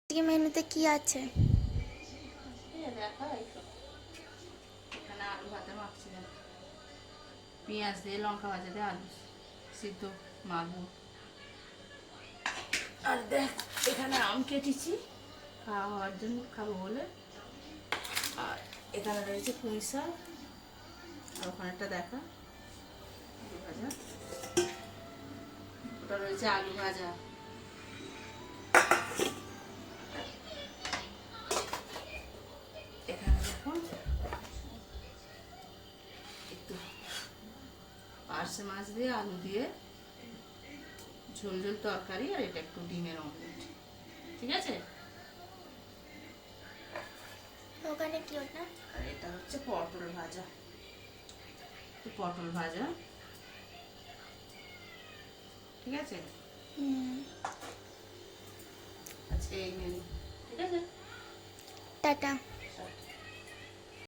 আজকে মেনুতে কি আছে? দেখা এখানে আলু ভাতে মাখছি, পেঁয়াজ দিয়ে লঙ্কা ভাজা দিয়ে আলু সিদ্ধ মাখবো। আর দেখ এখানে আম কেটেছি খাওয়া হওয়ার জন্য, খাবো বলে। আর এখানে রয়েছে পুঁই শাক, আর ওখানেটা দেখা আলু ভাজা, ওটা রয়েছে আলু ভাজা। এখানে দেখুন একটু পার্শে মাছ দিয়ে আলু দিয়ে ঝোল ঝোল তরকারি, আর এটা একটু ডিমের অমলেট। ঠিক আছে, ওখানে কি ওটা? আর এটা হচ্ছে পটল ভাজা, পটল ভাজা। ঠিক আছে, আজকে এই মেনু। ঠিক আছে, টাটা।